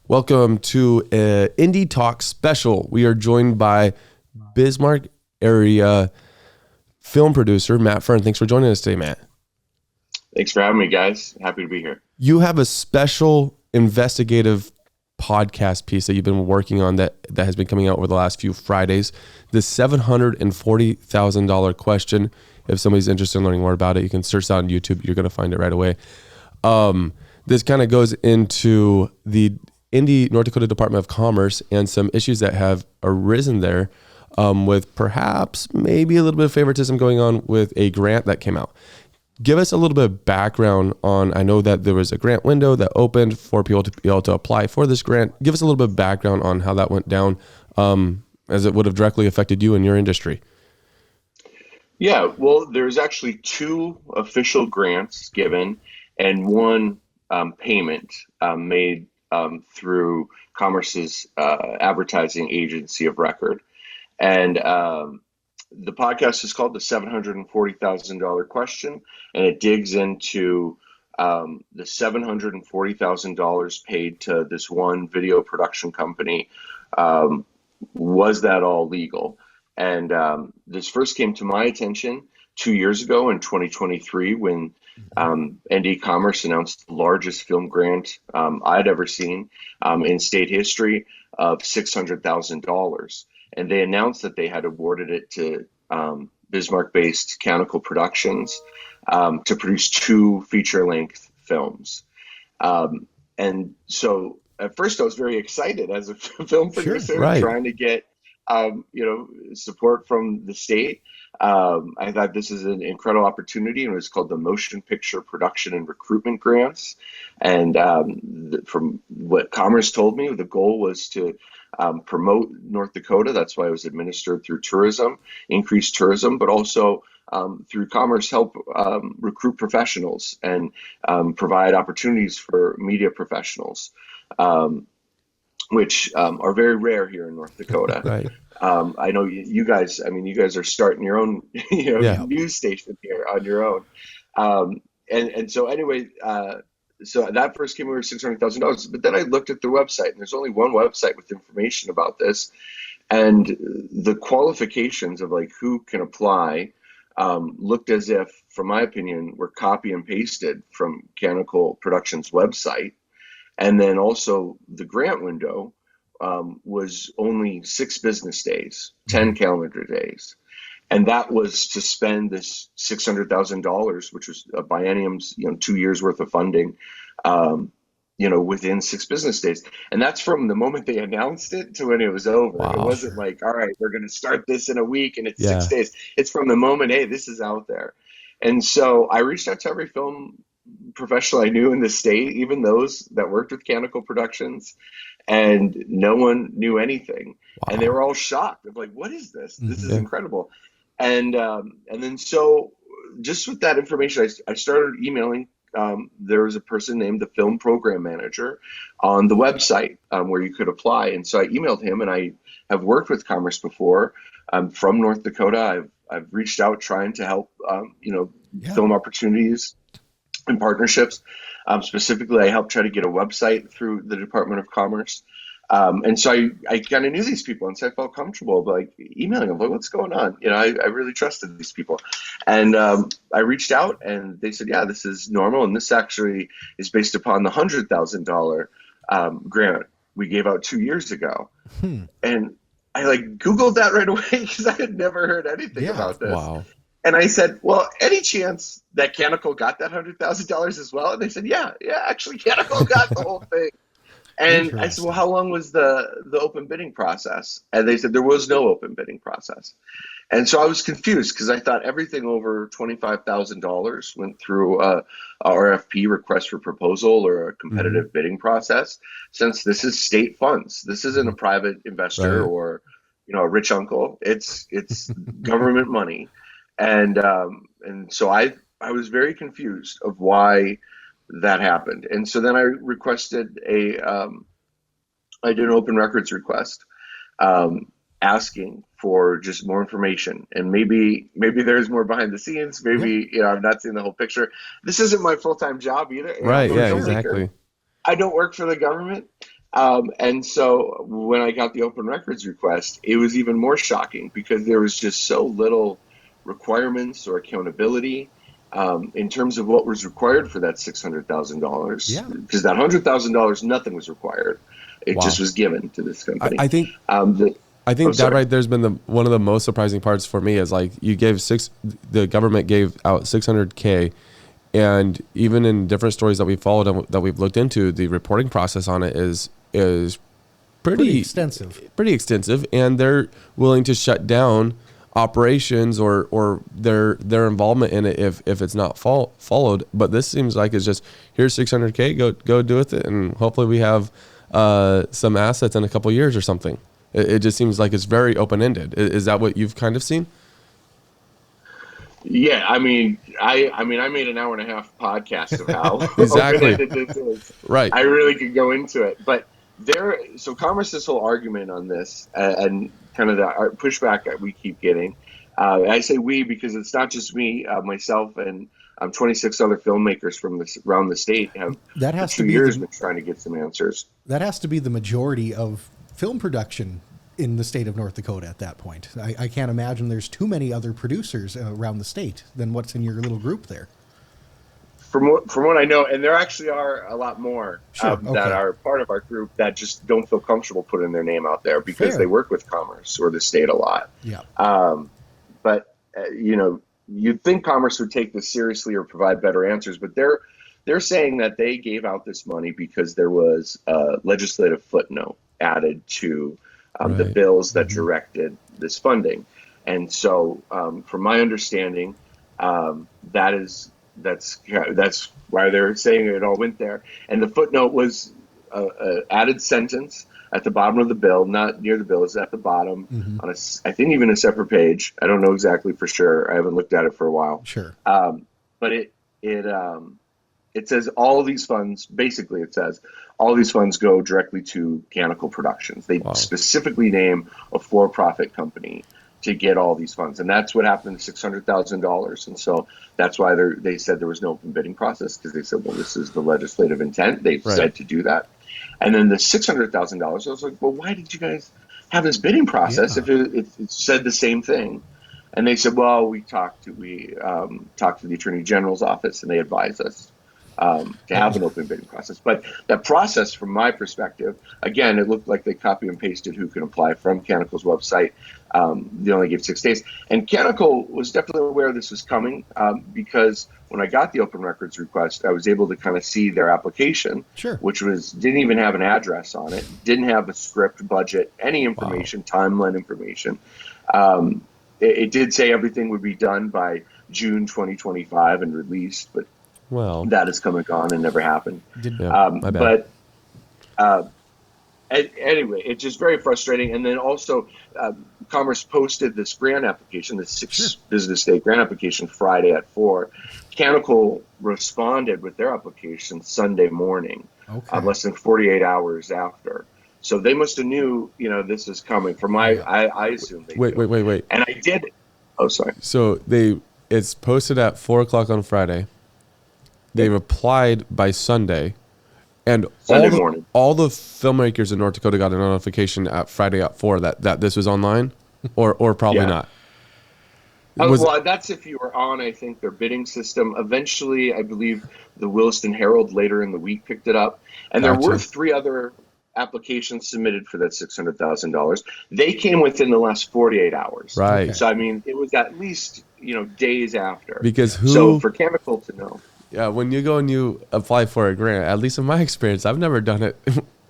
Welcome to Indie Talk Special. We are joined by Bismarck area film producer Matt Fern. Thanks for joining us today, Matt. Thanks for having me, guys. Happy to be here. You have a special investigative podcast piece that you've been working on that has been coming out over the last few Fridays. The $740,000 question. If somebody's interested in learning more about it, you can search that on YouTube. You're going to find it right away. This kind of goes into the North Dakota Department of Commerce and some issues that have arisen there with perhaps maybe a little bit of favoritism going on with a grant that came out. Give us a little bit of background on, I know that there was a grant window that opened for people to be able to apply for this grant. Give us a little bit of background on how that went down as it would have directly affected you and your industry. Yeah, well, there's actually two official grants given and one payment made through Commerce's advertising agency of record. And the podcast is called the $740,000 question, and it digs into the $740,000 paid to this one video production company. Was that all legal? And this first came to my attention 2 years ago in 2023 when ND Commerce announced the largest film grant I'd ever seen in state history of $600,000. And they announced that they had awarded it to Bismarck-based Canonical Productions to produce 2 feature-length films. And so at first I was very excited as a film producer, right, trying to get support from the state. I thought this is an incredible opportunity, and it was called the Motion Picture Production and Recruitment Grants. And from what Commerce told me, the goal was to promote North Dakota. That's why it was administered through tourism, increase tourism, but also through Commerce help recruit professionals and provide opportunities for media professionals, which are very rare here in North Dakota. Right. I know you guys are starting your own news station here on your own. And so anyway, so that first came over $600,000, but then I looked at the website, and there's only one website with information about this. And the qualifications of like who can apply looked as if, from my opinion, were copy and pasted from Canonical Productions website. And then also the grant window was only 6 business days, 10 calendar days. And that was to spend this $600,000, which was a biennium's, 2 years worth of funding, within 6 business days. And that's from the moment they announced it to when it was over. Wow. It wasn't like, all right, we're going to start this in a week and it's 6 days. It's from the moment, hey, this is out there. And so I reached out to every film professional I knew in the state, even those that worked with Canonical Productions, and no one knew anything. Wow. And they were all shocked of like, what is this? This is incredible. And then so just with that information, I started emailing. There was a person named the film program manager on the website where you could apply. And so I emailed him, and I have worked with Commerce before. I'm from North Dakota. I've reached out trying to help, film opportunities and partnerships. Specifically, I helped try to get a website through the Department of Commerce. And so I kind of knew these people, and so I felt comfortable like emailing them, like, what's going on? I really trusted these people. And I reached out, and they said, yeah, this is normal. And this actually is based upon the $100,000 grant we gave out 2 years ago. And I Googled that right away because I had never heard anything about this. Wow. And I said, well, any chance that Canonical got that $100,000 as well? And they said, yeah, actually Canonical got the whole thing. And I said, well, how long was the open bidding process? And they said there was no open bidding process. And so I was confused because I thought everything over $25,000 went through a RFP, request for proposal, or a competitive bidding process. Since this is state funds, this isn't a private investor or a rich uncle. It's government money. And so I was very confused of why that happened. And so then I requested I did an open records request, asking for just more information. And maybe there's more behind the scenes. Maybe, I'm not seeing the whole picture. This isn't my full-time job either. Right. Yeah, exactly. I don't work for the government. And so when I got the open records request, it was even more shocking because there was just so little requirements or accountability in terms of what was required for that $600,000. Yeah. Because that $100,000, nothing was required. It Wow. just was given to this company. I think that right there's been one of the most surprising parts for me is like the government gave out $600K, and even in different stories that we followed and that we've looked into, the reporting process on it is pretty extensive, and they're willing to shut down operations or their involvement in it if it's not followed. But this seems like it's just, here's $600K, go do with it, and hopefully we have some assets in a couple years or something. It just seems like it's very open-ended. Is that what you've kind of seen? Yeah, I mean, I made an hour and a half podcast of how exactly open-ended this is. Right. I really could go into it, but so Commerce's whole argument on this and kind of the pushback that we keep getting. I say we because it's not just me, myself, and 26 other filmmakers from around the state have for 2 years been trying to get some answers. That has to be the majority of film production in the state of North Dakota at that point. I can't imagine there's too many other producers around the state than what's in your little group there. From what I know, and there actually are a lot more that are part of our group that just don't feel comfortable putting their name out there because they work with Commerce or the state a lot. Yeah. But you'd think Commerce would take this seriously or provide better answers, but they're saying that they gave out this money because there was a legislative footnote added to the bills that directed this funding. And so from my understanding, that's why they're saying it all went there. And the footnote was an added sentence at the bottom of the bill, not near the bill, it's at the bottom on I think even a separate page. I don't know exactly for sure. I haven't looked at it for a while. Sure. But it says all of these funds, basically it says all these funds go directly to Canonical Productions. They specifically name a for-profit company to get all these funds. And that's what happened to $600,000. And so that's why they said there was no open bidding process, because they said, well, this is the legislative intent. They've said to do that. And then the $600,000, I was like, well, why did you guys have this bidding process if it said the same thing? And they said, well, we talked to the Attorney General's office, and they advised us to have an open bidding process. But that process, from my perspective, again, it looked like they copy and pasted who can apply from Canonical's website. They only gave 6 days. And Canonical was definitely aware this was coming because when I got the open records request, I was able to kind of see their application, which didn't even have an address on it, didn't have a script, budget, any information, timeline information. It did say everything would be done by June 2025 and released, but that has come and gone and never happened. My bad. But anyway, it's just very frustrating. And then also, Commerce posted this grant application, the 6 business day grant application, Friday at 4. Canonical responded with their application Sunday morning, less than 48 hours after. So they must have knew, this is coming. I assume they knew. Wait. And I did. Oh, sorry. So it's posted at 4:00 on Friday. They've applied by Sunday, and Sunday morning. All the filmmakers in North Dakota got a notification at Friday at 4 that this was online, or probably not. Well, that's if you were on, I think, their bidding system. Eventually, I believe the Williston Herald later in the week picked it up, and there were 3 other applications submitted for that $600,000. They came within the last 48 hours. Right. So I mean, it was at least days after. So for Canonical to know. Yeah, when you go and you apply for a grant, at least in my experience, I've never done it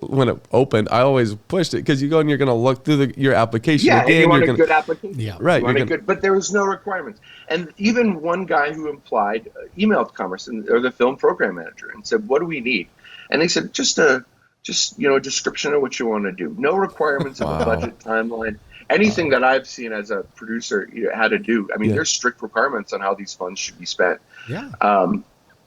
when it opened. I always pushed it because you go and you're going to look through your application again. And you want a good application. Yeah, right. But there was no requirements. And even one guy who applied emailed Commerce or the film program manager and said, "What do we need?" And they said, just a description of what you want to do. No requirements of a budget, timeline, anything that I've seen as a producer had to do. I mean, there's strict requirements on how these funds should be spent. Yeah.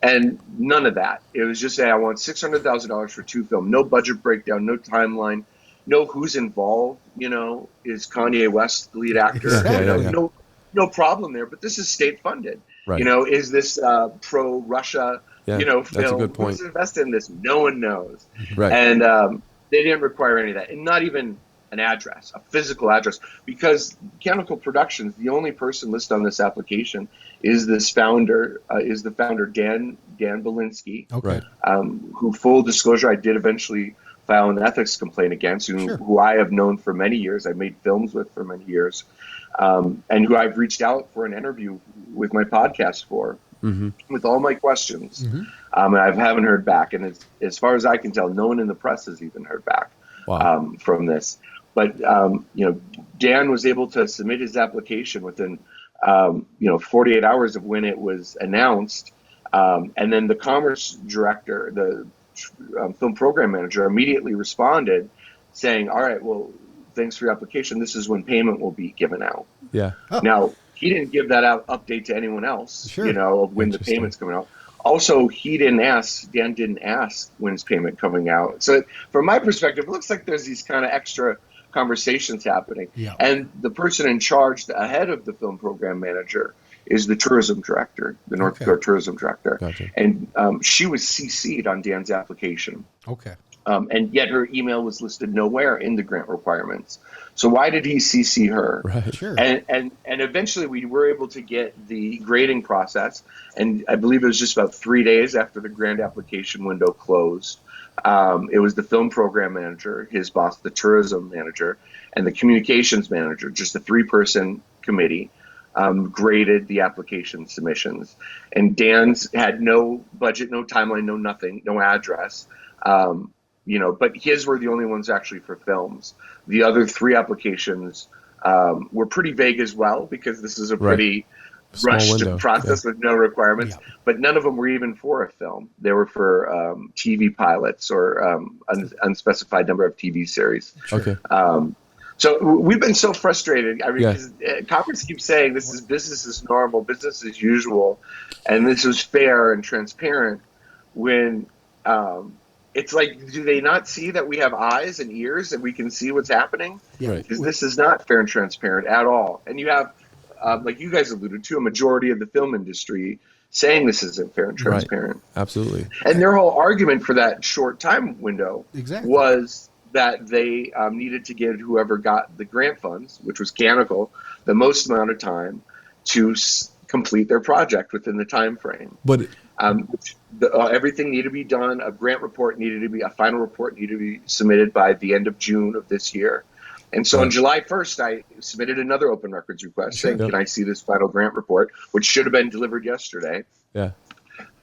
And none of that. It was just I want $600,000 for 2 films. No budget breakdown, no timeline, no who's involved. Is Kanye West the lead actor? No problem there. But this is state funded. Right. Is this pro-Russia? Film? That's a good point. Who's invested in this? No one knows. Right. And They didn't require any of that, and not even an address, a physical address, because Mechanical Productions, the only person listed on this application is this founder, Dan Belinsky, Okay. Who, full disclosure, I did eventually file an ethics complaint against, who I have known for many years, I made films with for many years, and who I've reached out for an interview with my podcast for, with all my questions. And I haven't heard back. And as far as I can tell, no one in the press has even heard back from this. But, Dan was able to submit his application within, 48 hours of when it was announced. And then the commerce director, the film program manager, immediately responded saying, all right, well, thanks for your application. This is when payment will be given out. Yeah. Oh. Now, he didn't give that update to anyone else, of when the payment's coming out. Also, Dan didn't ask when's payment coming out. So from my perspective, it looks like there's these kind of extra conversations happening. Yeah. And the person in charge, the head of the film program manager, is the tourism director, the North Dakota tourism director. Gotcha. And she was CC'd on Dan's application. Okay. And yet her email was listed nowhere in the grant requirements. So why did he CC her? Right. Sure. And eventually we were able to get the grading process. And I believe it was just about 3 days after the grant application window closed. It was the film program manager, his boss, the tourism manager, and the communications manager, just a 3-person committee, graded the application submissions. And Dan's had no budget, no timeline, no nothing, no address. But his were the only ones actually for films. The other 3 applications were pretty vague as well, because this is a pretty rushed process with no requirements. Yeah. But none of them were even for a film. They were for TV pilots or unspecified number of TV series. Okay. So we've been so frustrated. I mean, because Congress keeps saying this is business as normal, business as usual, and this is fair and transparent. When it's like, do they not see that we have eyes and ears and we can see what's happening? Yeah. Because this is not fair and transparent at all. And you have, like you guys alluded to, a majority of the film industry saying this isn't fair and transparent. Right. Absolutely. And their whole argument for that short time window was that they needed to give whoever got the grant funds, which was Mechanical, the most amount of time to complete their project within the time frame. But everything needed to be done. A final report needed to be submitted by the end of June of this year. And so on July 1st, I submitted another open records request saying, can I see this final grant report, which should have been delivered yesterday. Yeah.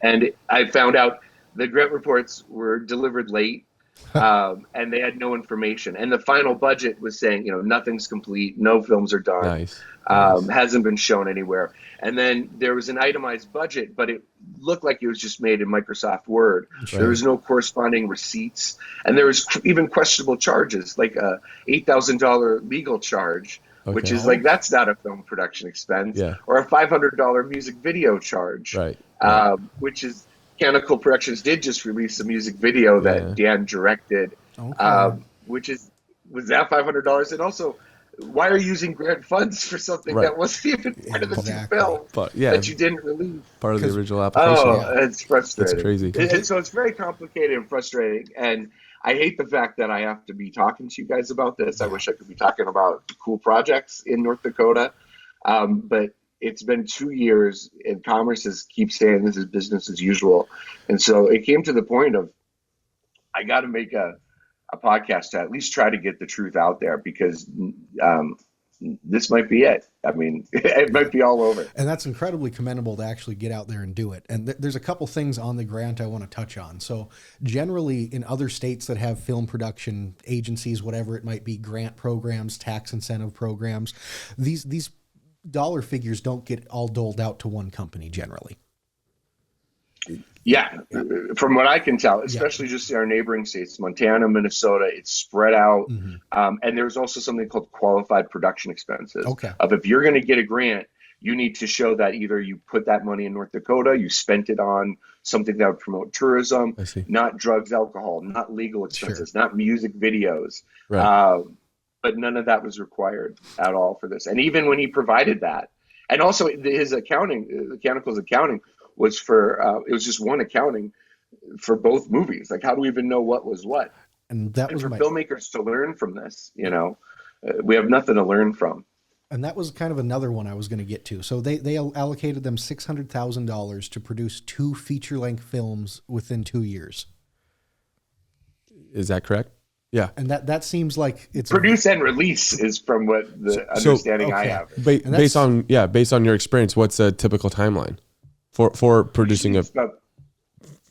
And I found out the grant reports were delivered late. And they had no information. And the final budget was saying, nothing's complete, no films are done. Nice. Hasn't been shown anywhere. And then there was an itemized budget, but it looked like it was just made in Microsoft Word. Right. There was no corresponding receipts. And there was even questionable charges, like a $8,000 legal charge, which is like, that's not a film production expense, or a $500 music video charge, which is, Mechanical Productions did just release a music video that Dan directed, was that $500? And also, why are you using grant funds for something that wasn't even part of the film that you didn't release? Part of the original application. Oh, it's frustrating. It's crazy. And so it's very complicated and frustrating. And I hate the fact that I have to be talking to you guys about this. I wish I could be talking about cool projects in North Dakota. But it's been 2 years, and Commerce keeps saying this is business as usual. And so it came to the point of, I got to make a podcast to at least try to get the truth out there, because this might be it. I mean, it might be all over. And that's incredibly commendable to actually get out there and do it. And there's a couple things on the grant I want to touch on. So generally in other states that have film production agencies, whatever it might be, grant programs, tax incentive programs, these dollar figures don't get all doled out to one company generally. Yeah, from what I can tell, especially just in our neighboring states, Montana, Minnesota, it's spread out. And there's also something called qualified production expenses. Of if you're going to get a grant, you need to show that either you put that money in North Dakota, you spent it on something that would promote tourism, not drugs, alcohol, not legal expenses, not music videos. But none of that was required at all for this. And even when he provided that, and also his accounting, Mechanical's accounting was for, it was just one accounting for both movies. Like, how do we even know what was what? And that was for my filmmakers to learn from this. We have nothing to learn from. And that was kind of another one I was going to get to. So they allocated them $600,000 to produce 2 feature-length films within 2 years. Is that correct? Yeah. And that seems like it's produce and release is from what the understanding I have. Based on your experience, what's a typical timeline for producing about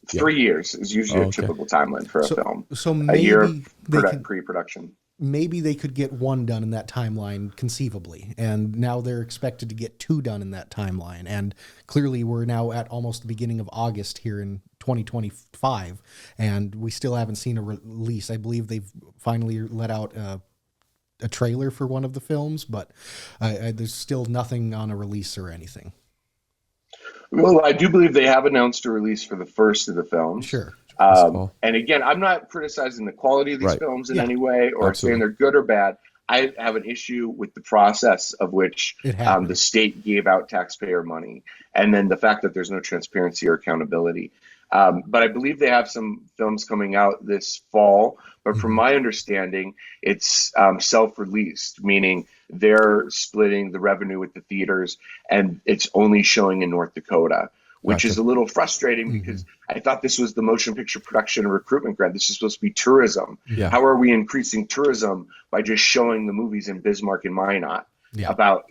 3 years is usually a typical timeline for a film. So maybe a year pre-production. Maybe they could get 1 done in that timeline conceivably, and now they're expected to get 2 done in that timeline. And clearly we're now at almost the beginning of August here in 2025, and we still haven't seen a release. I believe they've finally let out a trailer for one of the films, but there's still nothing on a release or anything. Well, I do believe they have announced a release for the first of the films. Sure. And again, I'm not criticizing the quality of these films in any way or saying they're good or bad. I have an issue with the process of which the state gave out taxpayer money, and then the fact that there's no transparency or accountability. But I believe they have some films coming out this fall. But from my understanding, it's self-released, meaning they're splitting the revenue with the theaters, and it's only showing in North Dakota, which is a little frustrating because I thought this was the motion picture production and recruitment grant. This is supposed to be tourism. Yeah. How are we increasing tourism by just showing the movies in Bismarck and Minot? Yeah. About,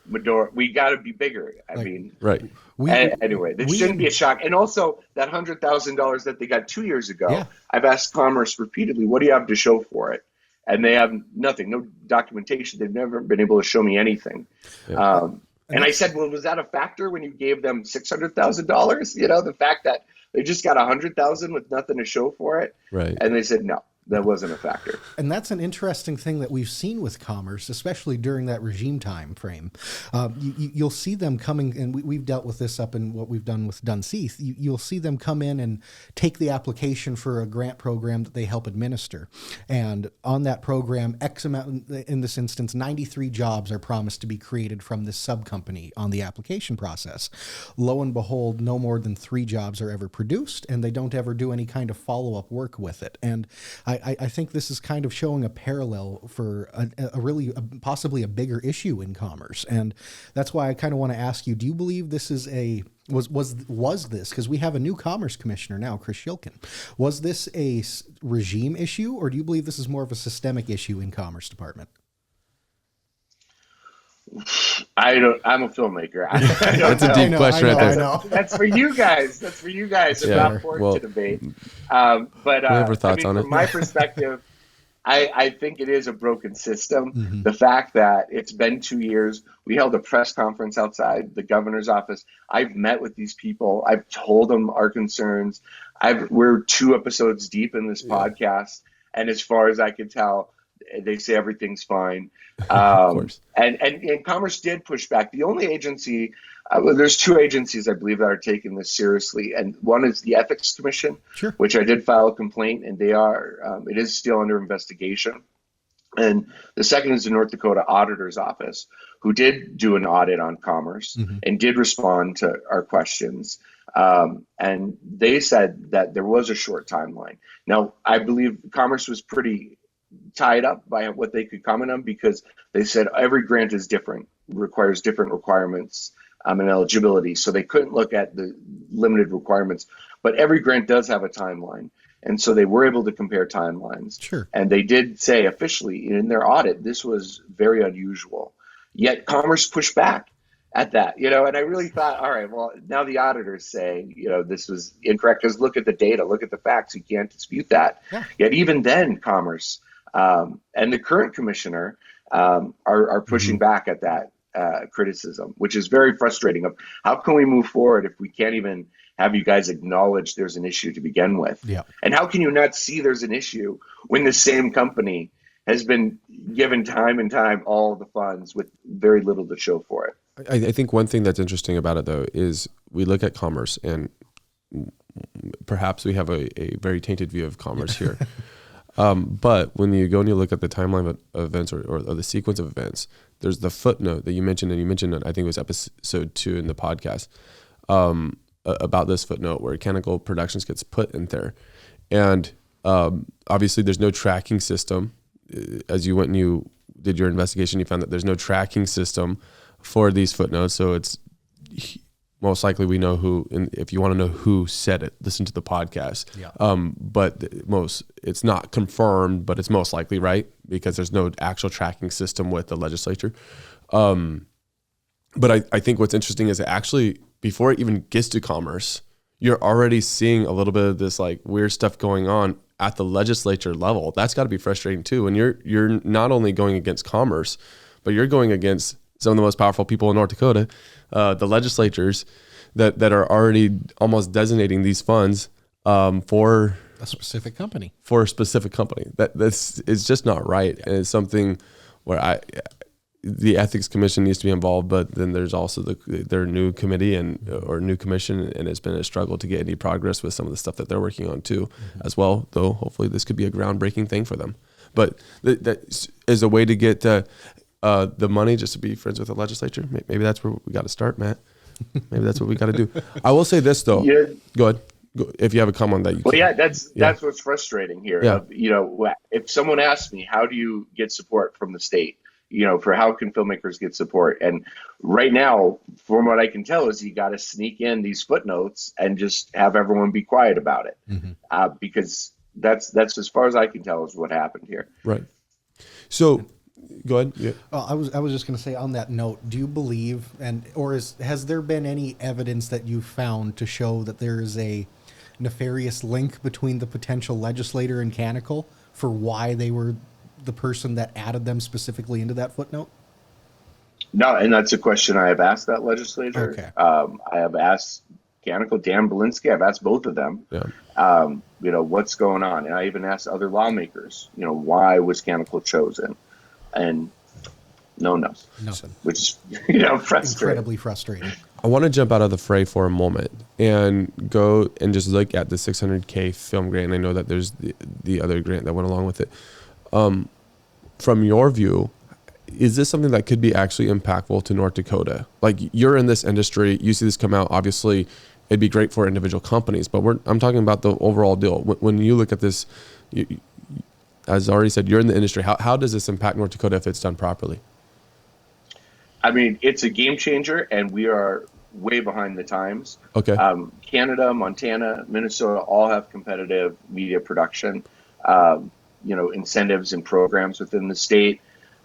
Medora, we got to be bigger. Anyway, this shouldn't be a shock. And also that $100,000 that they got 2 years ago, I've asked Commerce repeatedly, what do you have to show for it? And they have nothing, no documentation. They've never been able to show me anything. Yeah. And I said, well, was that a factor when you gave them $600,000? The fact that they just got $100,000 with nothing to show for it. Right. And they said, no. That wasn't a factor. And that's an interesting thing that we've seen with Commerce, especially during that regime time frame. You'll see them coming, and we've dealt with this up in what we've done with Dunseith. You'll see them come in and take the application for a grant program that they help administer. And on that program, X amount, in this instance, 93 jobs are promised to be created from this sub-company on the application process. Lo and behold, no more than 3 jobs are ever produced, and they don't ever do any kind of follow-up work with it. And I think this is kind of showing a parallel for possibly a bigger issue in Commerce. And that's why I kind of want to ask you, do you believe this is was this, because we have a new Commerce Commissioner now, Chris Shilkin, was this a regime issue, or do you believe this is more of a systemic issue in Commerce Department? I'm a filmmaker. That's a deep question right there. I know. That's for you guys. I'm not for it to debate. But thoughts on from my perspective, I think it is a broken system. Mm-hmm. The fact that it's been 2 years, we held a press conference outside the governor's office. I've met with these people. I've told them our concerns. We're 2 episodes deep in this podcast, and as far as I can tell, they say everything's fine. Of course. And Commerce did push back. The only agency, there's 2 agencies, I believe, that are taking this seriously. And one is the Ethics Commission, which I did file a complaint, and it is still under investigation. And the second is the North Dakota Auditor's Office, who did do an audit on Commerce and did respond to our questions. And they said that there was a short timeline. Now, I believe Commerce was pretty tied up by what they could comment on, because they said every grant is different, requires different requirements and eligibility. So they couldn't look at the limited requirements, but every grant does have a timeline. And so they were able to compare timelines. Sure. And they did say officially in their audit, this was very unusual. Yet Commerce pushed back at that, and I really thought, all right, well, now the auditor's saying, this was incorrect, because look at the data, look at the facts, you can't dispute that. Yeah. Yet even then, Commerce and the current commissioner are pushing back at that criticism, which is very frustrating. Of how can we move forward if we can't even have you guys acknowledge there's an issue to begin with? Yeah. And how can you not see there's an issue when the same company has been given time and time all the funds with very little to show for it? I think one thing that's interesting about it, though, is we look at Commerce, and perhaps we have a very tainted view of Commerce here. But when you go and you look at the timeline of events or the sequence of events, there's the footnote that you mentioned, and you mentioned it, I think it was episode 2 in the podcast, about this footnote where Canonical Productions gets put in there. And Obviously, there's no tracking system. As you went and you did your investigation, you found that there's no tracking system for these footnotes. So it's most likely we know who, and if you want to know who said it, listen to the podcast. Yeah. But it's not confirmed, but it's most likely right, because there's no actual tracking system with the legislature. But I think what's interesting is that actually before it even gets to commerce, you're already seeing a little bit of this like weird stuff going on at the legislature level. That's got to be frustrating too. And you're not only going against commerce, but you're going against some of the most powerful people in North Dakota, the legislatures that are already almost designating these funds for a specific company. This is just not right. And it's something where the ethics commission needs to be involved, but then there's also their new committee or new commission, and it's been a struggle to get any progress with some of the stuff that they're working on too, as well. Though hopefully this could be a groundbreaking thing for them. But that is a way to get the money, just to be friends with the legislature. Maybe that's where we got to start, Matt. Maybe that's what we got to do. I will say this though. Yeah. Go ahead. If you have a comment that you. Well, yeah, that's what's frustrating here. Yeah. If someone asks me, how do you get support from the state? For how can filmmakers get support? And right now, from what I can tell, is you got to sneak in these footnotes and just have everyone be quiet about it, because that's as far as I can tell is what happened here. Right. So, go ahead. Yeah. I was just going to say on that note, do you believe, has there been any evidence that you found to show that there is a nefarious link between the potential legislator and Canonical for why they were the person that added them specifically into that footnote? No, and that's a question I have asked that legislator. Okay. I have asked Canonical, Dan Belinsky, I've asked both of them, what's going on. And I even asked other lawmakers, why was Canonical chosen? And no one knows. Nothing. Which is, frustrating. Incredibly frustrating. I want to jump out of the fray for a moment and go and just look at the $600K film grant. I know that there's the other grant that went along with it. From your view, is this something that could be actually impactful to North Dakota? Like, you're in this industry, you see this come out, obviously it'd be great for individual companies, but I'm talking about the overall deal. When you look at this, as I already said, you're in the industry. How does this impact North Dakota if it's done properly? I mean, it's a game changer, and we are way behind the times. Okay. Canada, Montana, Minnesota all have competitive media production, incentives and programs within the state.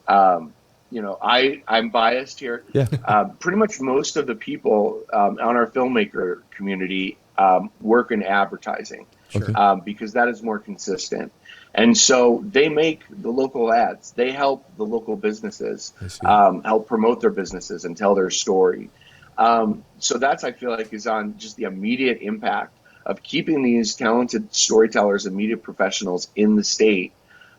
I'm biased here. Yeah. Pretty much most of the people on our filmmaker community work in advertising, because that is more consistent. And so they make the local ads. They help the local businesses help promote their businesses and tell their story. So that's, I feel like, is on just the immediate impact of keeping these talented storytellers and media professionals in the state.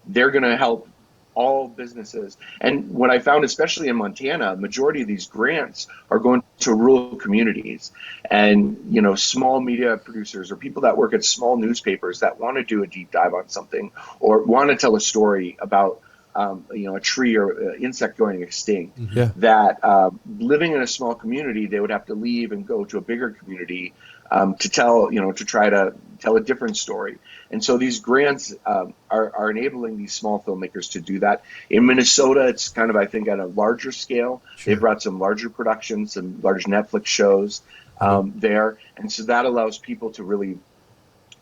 They're going to help all businesses. And what I found, especially in Montana, majority of these grants are going to rural communities and, small media producers or people that work at small newspapers that want to do a deep dive on something or want to tell a story about, a tree or insect going extinct. Yeah. That living in a small community, they would have to leave and go to a bigger community to tell, to try to tell a different story. And so these grants are enabling these small filmmakers to do that. In Minnesota, it's kind of, I think, at a larger scale. Sure. They've brought some larger productions, some large Netflix shows there. And so that allows people to really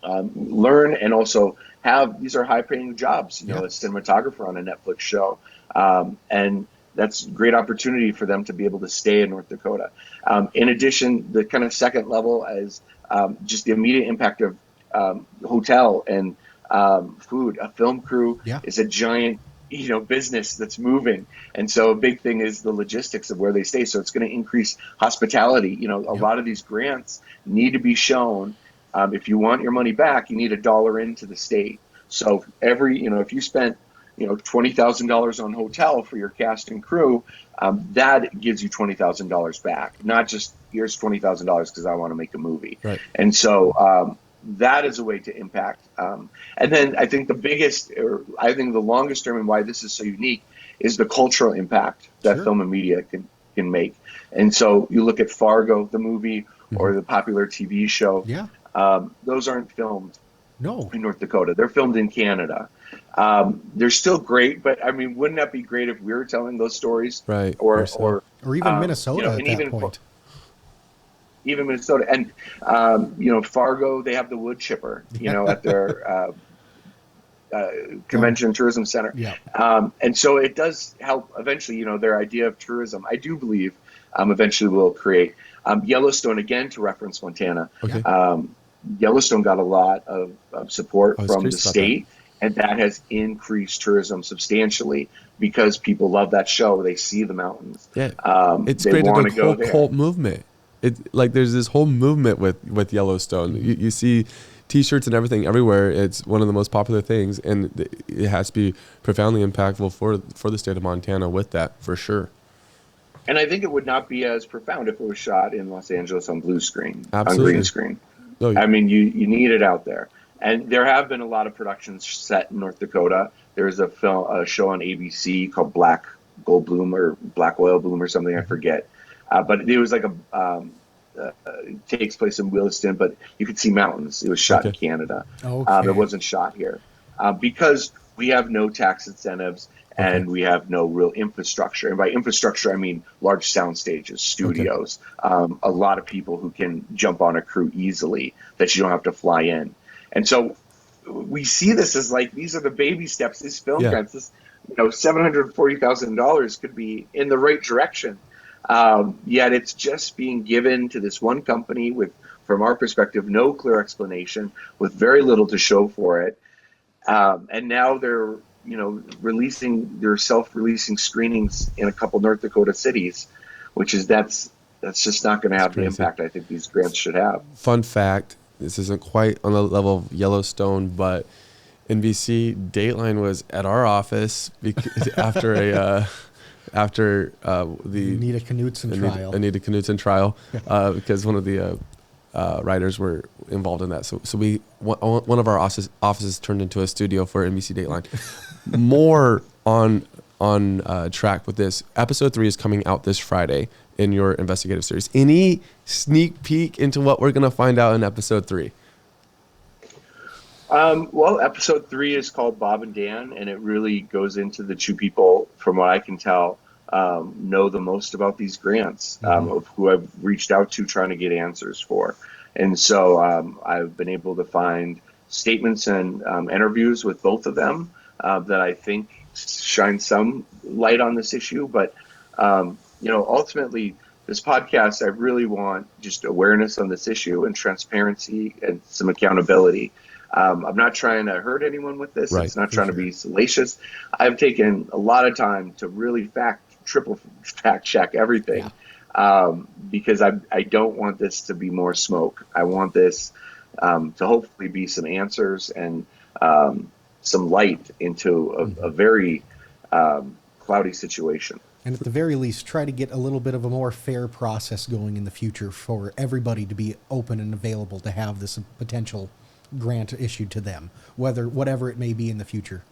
learn and also these are high-paying jobs, a cinematographer on a Netflix show. And that's a great opportunity for them to be able to stay in North Dakota. In addition, the kind of second level is just the immediate impact of hotel and food. A film crew is a giant, business that's moving. And so a big thing is the logistics of where they stay. So it's going to increase hospitality. A lot of these grants need to be shown. If you want your money back, you need $1 into the state. So if you spent $20,000 on hotel for your cast and crew, that gives you $20,000 back. Not just here's $20,000 because I want to make a movie. Right. And so that is a way to impact. And then I think the longest term and why this is so unique is the cultural impact that film and media can make. And so you look at Fargo, the movie, or the popular TV show. Yeah. Those aren't filmed No. in North Dakota. They're filmed in Canada. They're still great, but I mean, wouldn't that be great if we were telling those stories? Right. Or even Minnesota you know, at and that point. Even Minnesota, and you know, Fargo, they have the wood chipper, you know, at their convention and tourism center. Yeah. And so it does help eventually, you know, their idea of tourism, I do believe, eventually will create. Yellowstone, again, to reference Montana. Okay. Yellowstone got a lot of support from the curious about state, and that has increased tourism substantially because people love that show. They see the mountains. Yeah. It's they created want a to go whole there. cult movement. It like there's this whole movement with Yellowstone. You see T-shirts and everything everywhere. It's one of the most popular things, and it has to be profoundly impactful for the state of Montana with that, for sure. And I think it would not be as profound if it was shot in Los Angeles on blue screen, Absolutely. on green screen. Oh, I mean, you need it out there. And there have been a lot of productions set in North Dakota. There's a show on ABC called Black Gold Bloom or Black Oil Bloom or something, I forget. But it was like it takes place in Williston, but you could see mountains. It was shot in Canada. Okay. It wasn't shot here because we have no tax incentives and we have no real infrastructure. And by infrastructure, I mean large sound stages, studios, a lot of people who can jump on a crew easily that you don't have to fly in. And so we see this as like, these are the baby steps. These film grants, this, you know, $740,000 could be in the right direction. Yet it's just being given to this one company with, from our perspective, no clear explanation, with very little to show for it. And now they're, you know, they're self-releasing screenings in a couple North Dakota cities, which is, that's just not going to have the impact I think these grants should have. Fun fact, this isn't quite on the level of Yellowstone, but NBC Dateline was at our office after the Anita Knutson trial, because one of the writers were involved in that. So one of our offices turned into a studio for NBC Dateline. More on track with this. Episode 3 is coming out this Friday in your investigative series. Any sneak peek into what we're going to find out in episode 3? Well, episode 3 is called Bob and Dan, and it really goes into the two people, from what I can tell, know the most about these grants, of who I've reached out to trying to get answers for. And so I've been able to find statements and interviews with both of them that I think shine some light on this issue. But, you know, ultimately, this podcast, I really want just awareness on this issue and transparency and some accountability. I'm not trying to hurt anyone with this. Right, it's not trying to be salacious. I've taken a lot of time to really triple fact check everything, because I don't want this to be more smoke. I want this to hopefully be some answers and some light into a very cloudy situation. And at the very least, try to get a little bit of a more fair process going in the future for everybody to be open and available to have this potential grant issued to them, whatever it may be in the future.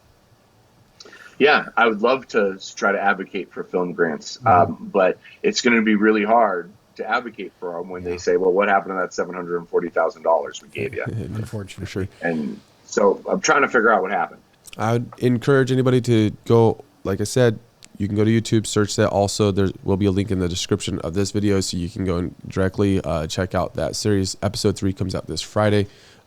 Yeah, I would love to try to advocate for film grants, but it's going to be really hard to advocate for them when they say, well, what happened to that $740,000 we gave you? Unfortunately. Sure. And so I'm trying to figure out what happened. I would encourage anybody to go, like I said, you can go to YouTube, search that. Also, there will be a link in the description of this video, so you can go and directly check out that series. Episode 3 comes out this Friday.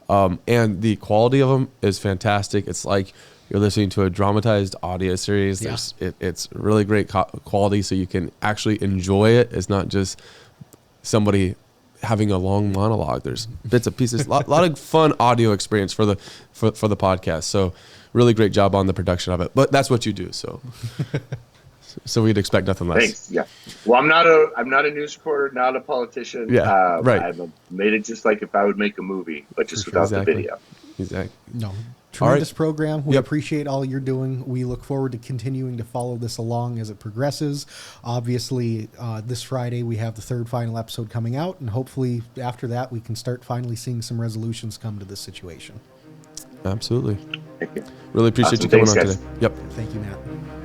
And the quality of them is fantastic. It's like you're listening to a dramatized audio series. It's really great quality, so you can actually enjoy it. It's not just somebody having a long monologue. There's bits and pieces, a lot of fun audio experience for the podcast. So really great job on the production of it. But that's what you do, so so we'd expect nothing less. Thanks. Yeah. Well, I'm not a news reporter, not a politician. Yeah. Right. I've made it just like if I would make a movie, but just without the video. Exactly. No. Tremendous program. We appreciate all you're doing. We look forward to continuing to follow this along as it progresses. Obviously, this Friday we have the 3rd final episode coming out, and hopefully after that we can start finally seeing some resolutions come to this situation. Absolutely. Thank you. Really appreciate you coming on today. Yep. Thank you, Matt.